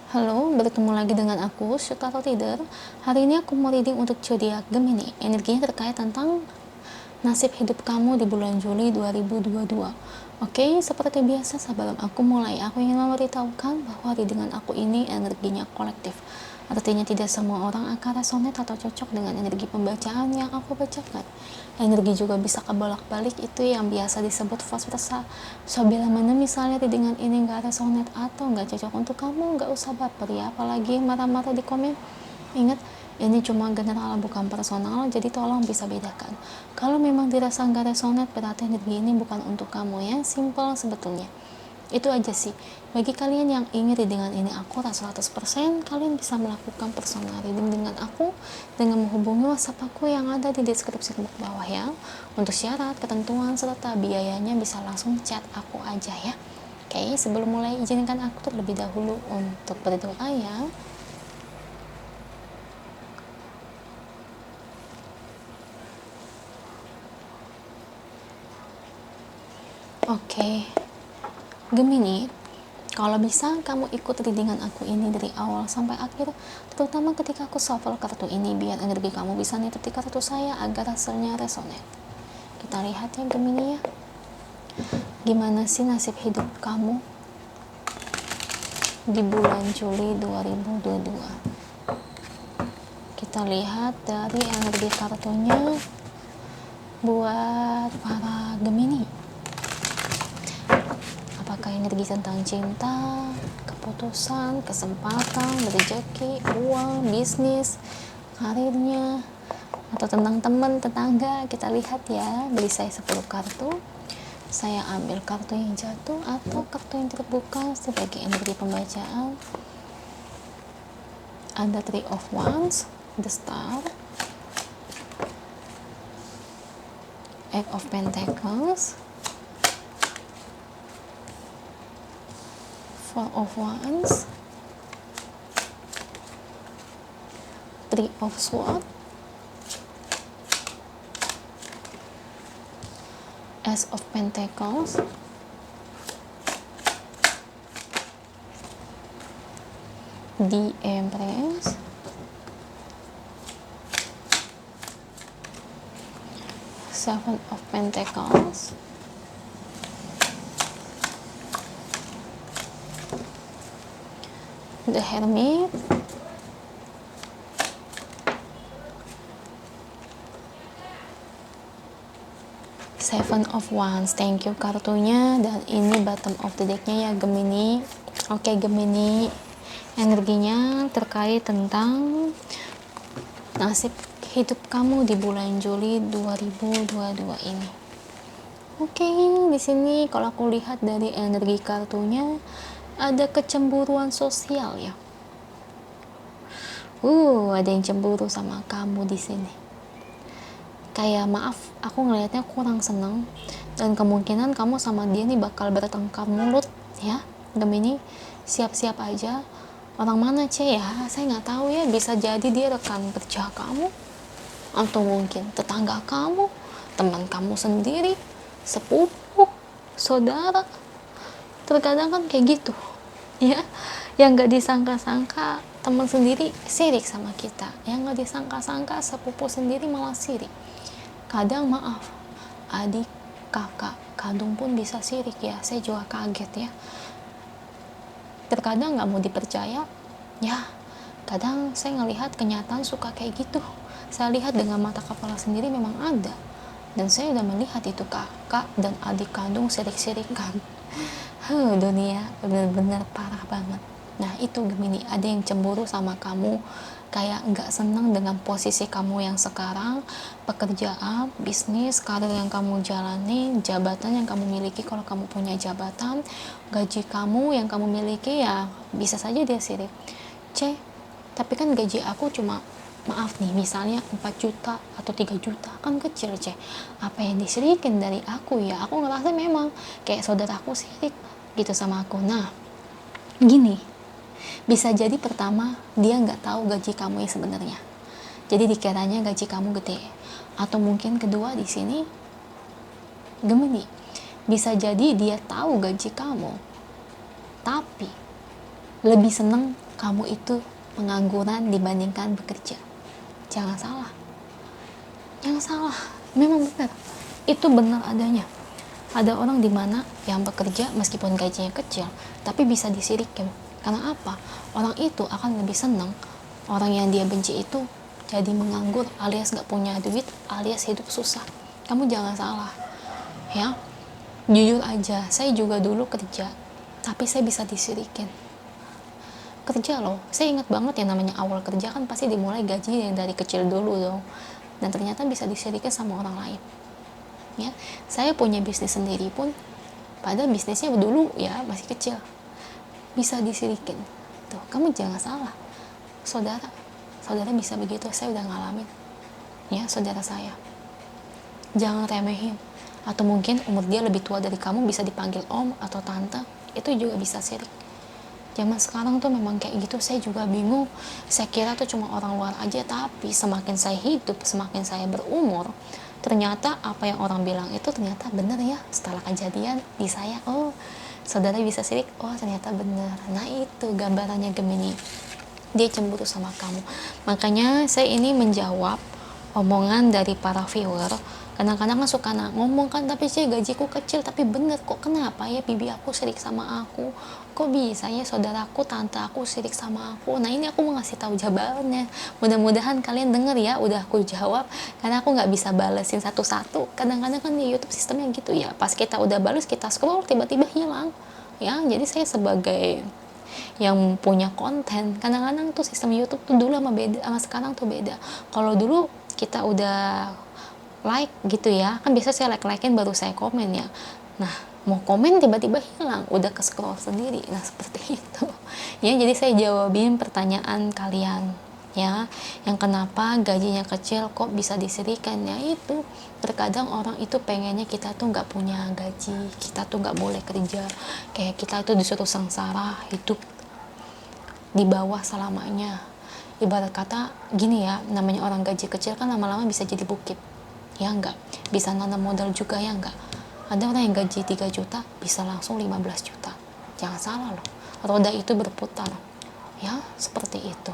Halo, bertemu lagi dengan aku, Syutaro Tider. Hari ini aku mau reading untuk zodiak Gemini. Energinya terkait tentang nasib hidup kamu di bulan Juli 2022. Oke, seperti biasa sebelum aku mulai, aku ingin memberitahukan bahwa readingan aku ini energinya kolektif. Artinya tidak semua orang akan resonate atau cocok dengan energi pembacaan yang aku bacakan. Energi juga bisa kebolak-balik, itu yang biasa disebut vice versa. So, bila mana misalnya readingan ini gak resonate atau gak cocok untuk kamu, gak usah baper ya, apalagi marah-marah di komen. Ingat, ini cuma general bukan personal, jadi tolong bisa bedakan. Kalau memang dirasa gak resonate, berarti energi ini bukan untuk kamu ya, simple sebetulnya. Itu aja sih. Bagi kalian yang ingin readingan ini akurat 100%, kalian bisa melakukan personal reading dengan aku dengan menghubungi WhatsApp aku yang ada di deskripsi bawah ya. Untuk syarat, ketentuan, serta biayanya bisa langsung chat aku aja ya. Oke, sebelum mulai izinkan aku terlebih dahulu untuk berdoa ya. Oke, Gemini, kalau bisa kamu ikut readingan aku ini dari awal sampai akhir, terutama ketika aku shuffle kartu ini biar energi kamu bisa nitip di kartu saya agar hasilnya resonate. Kita lihat ya Gemini ya, gimana sih nasib hidup kamu di bulan Juli 2022. Kita lihat dari energi kartunya buat para Gemini. Apakah energi tentang cinta, keputusan, kesempatan, rezeki, uang, bisnis, karirnya, atau tentang teman, tetangga? Kita lihat ya, beri saya 10 kartu. Saya ambil kartu yang jatuh atau kartu yang terbuka sebagai energi pembacaan. Ada Three of Wands, The Star, Eight of Pentacles, Four of Wands, Three of Swords, Ace of Pentacles, The Empress, Seven of Pentacles, The Hermit, Seven of Wands. Thank you kartunya, dan ini bottom of the decknya ya Gemini. Oke Gemini, energinya terkait tentang nasib hidup kamu di bulan Juli 2022 ini. Oke, di sini kalau aku lihat dari energi kartunya ada kecemburuan sosial ya. Ada yang cemburu sama kamu di sini. Kayak maaf, aku ngelihatnya kurang seneng, dan kemungkinan kamu sama dia nih bakal bertengkar mulut ya. Gemini, siap-siap aja. Orang mana ya? Saya nggak tahu ya. Bisa jadi dia rekan kerja kamu, atau mungkin tetangga kamu, teman kamu sendiri, sepupu, saudara. Terkadang kan kayak gitu ya, yang gak disangka-sangka teman sendiri sirik sama kita, yang gak disangka-sangka sepupu sendiri malah sirik. Kadang maaf, adik, kakak, kandung pun bisa sirik ya. Saya juga kaget ya. Terkadang gak mau dipercaya ya, kadang saya ngelihat kenyataan suka kayak gitu. Saya lihat dengan mata kepala sendiri memang ada, dan saya udah melihat itu kakak dan adik kandung sirik-sirikan. Dunia bener-bener parah banget. Nah itu Gemini, ada yang cemburu sama kamu, kayak nggak senang dengan posisi kamu yang sekarang, pekerjaan, bisnis, karir yang kamu jalani, jabatan yang kamu miliki kalau kamu punya jabatan, gaji kamu yang kamu miliki ya bisa saja dia sirik. Tapi kan gaji aku cuma, maaf nih, misalnya 4 juta atau 3 juta, kan kecil apa yang disirikin dari aku ya. Aku ngerasa memang kayak saudaraku sirik gitu sama aku. Nah gini, bisa jadi pertama dia nggak tahu gaji kamu yang sebenarnya, jadi dikiranya gaji kamu gede. Atau mungkin kedua di sini Gemini, bisa jadi dia tahu gaji kamu tapi lebih seneng kamu itu pengangguran dibandingkan bekerja. Jangan salah, memang benar, itu benar adanya. Ada orang dimana yang bekerja meskipun gajinya kecil tapi bisa disirikin. Karena apa? Orang itu akan lebih senang orang yang dia benci itu jadi menganggur alias gak punya duit alias hidup susah. Kamu jangan salah ya, jujur aja, saya juga dulu kerja tapi saya bisa disirikin. Kerja loh, saya ingat banget ya, namanya awal kerja kan pasti dimulai gaji yang dari kecil dulu dong, dan ternyata bisa disirikin sama orang lain ya. Saya punya bisnis sendiri pun padahal bisnisnya dulu ya masih kecil, bisa disirikin tuh. Kamu jangan salah, saudara bisa begitu, saya udah ngalamin ya. Saudara saya jangan remehin, atau mungkin umur dia lebih tua dari kamu bisa dipanggil om atau tante, itu juga bisa sirik. Zaman sekarang tuh memang kayak gitu. Saya juga bingung, saya kira tuh cuma orang luar aja, tapi semakin saya hidup, semakin saya berumur, ternyata apa yang orang bilang itu ternyata benar ya. Setelah kejadian di saya, oh saudara bisa sirik, oh ternyata benar. Nah itu gambarannya Gemini, dia cemburu sama kamu. Makanya saya ini menjawab omongan dari para viewer. Kadang-kadang kan suka ngomong kan, tapi sih gajiku kecil, tapi bener kok, kenapa ya bibi aku sirik sama aku, kok bisa ya saudaraku, tante aku sirik sama aku. Nah ini aku mau ngasih tahu jawabannya, mudah-mudahan kalian denger ya. Udah aku jawab karena aku nggak bisa balesin satu-satu. Kadang-kadang kan di YouTube sistemnya gitu ya, pas kita udah balas kita scroll tiba-tiba hilang ya. Jadi saya sebagai yang punya konten, kadang-kadang tuh sistem YouTube tuh dulu sama sekarang tuh beda. Kalau dulu kita udah like gitu ya, kan biasa saya like-likein baru saya komen ya. Nah mau komen tiba-tiba hilang, udah ke scroll sendiri. Nah seperti itu ya. Jadi saya jawabin pertanyaan kalian ya, yang kenapa gajinya kecil kok bisa disirikan ya. Itu terkadang orang itu pengennya kita tuh nggak punya gaji, kita tuh nggak boleh kerja, kayak kita itu disuruh sengsara hidup di bawah selamanya. Ibarat kata gini ya, namanya orang gaji kecil kan lama-lama bisa jadi bukit ya enggak, bisa nanam modal juga ya enggak. Ada orang yang gaji 3 juta bisa langsung 15 juta. Jangan salah loh, roda itu berputar ya, seperti itu.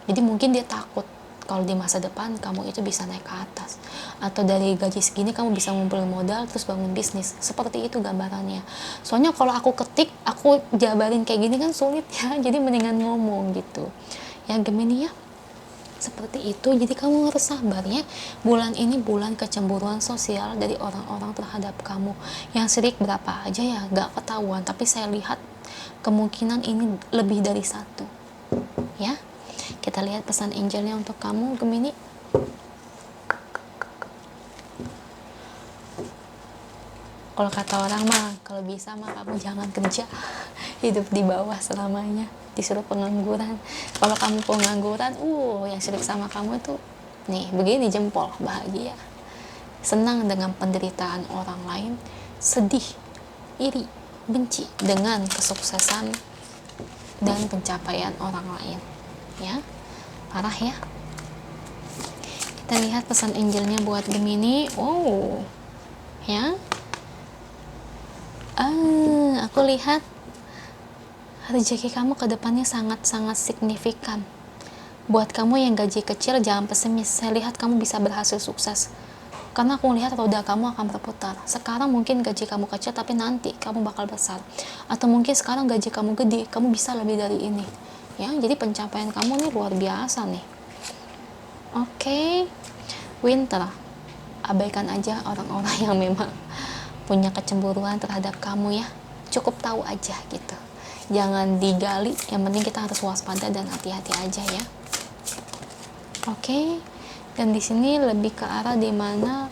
Jadi mungkin dia takut kalau di masa depan kamu itu bisa naik ke atas, atau dari gaji segini kamu bisa ngumpulin modal terus bangun bisnis. Seperti itu gambarannya. Soalnya kalau aku ketik, aku jabarin kayak gini kan sulit ya, jadi mendingan ngomong gitu ya Gemini ya. Seperti itu. Jadi kamu harus sabar ya. Bulan ini bulan kecemburuan sosial dari orang-orang terhadap kamu. Yang sirik berapa aja ya gak ketahuan, tapi saya lihat kemungkinan ini lebih dari satu ya. Kita lihat pesan angelnya untuk kamu Gemini. Kalau kata orang mah, kalau bisa mah kamu jangan kerja, hidup di bawah selamanya, disuruh pengangguran. Kalau kamu pengangguran, yang sirik sama kamu tuh nih begini jempol, bahagia, senang dengan penderitaan orang lain, sedih, iri, benci dengan kesuksesan dan pencapaian orang lain ya. Parah ya. Kita lihat pesan angelnya buat Gemini. Ya, aku lihat rezeki kamu ke depannya sangat-sangat signifikan. Buat kamu yang gaji kecil jangan pesimis, saya lihat kamu bisa berhasil sukses. Karena aku lihat roda kamu akan berputar. Sekarang mungkin gaji kamu kecil, tapi nanti kamu bakal besar. Atau mungkin sekarang gaji kamu gede, kamu bisa lebih dari ini ya. Jadi pencapaian kamu nih luar biasa nih. Oke. Winter, abaikan aja orang-orang yang memang punya kecemburuan terhadap kamu ya. Cukup tahu aja gitu, jangan digali. Yang penting kita harus waspada dan hati-hati aja ya. Oke. Dan di sini lebih ke arah dimana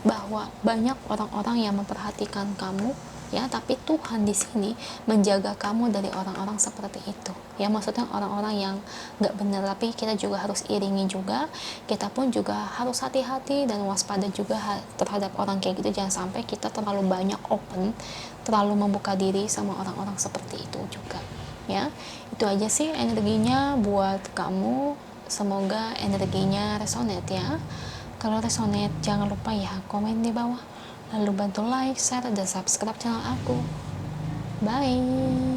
bahwa banyak orang-orang yang memperhatikan kamu ya, tapi Tuhan di sini menjaga kamu dari orang-orang seperti itu ya. Maksudnya orang-orang yang nggak benar, tapi kita juga harus iringi juga. Kita pun juga harus hati-hati dan waspada juga terhadap orang kayak gitu. Jangan sampai kita terlalu banyak open, terlalu membuka diri sama orang-orang seperti itu juga ya. Itu aja sih energinya buat kamu. Semoga energinya resonate ya. Kalau resonate jangan lupa ya komen di bawah, lalu bantu like, share, dan subscribe channel aku. Bye.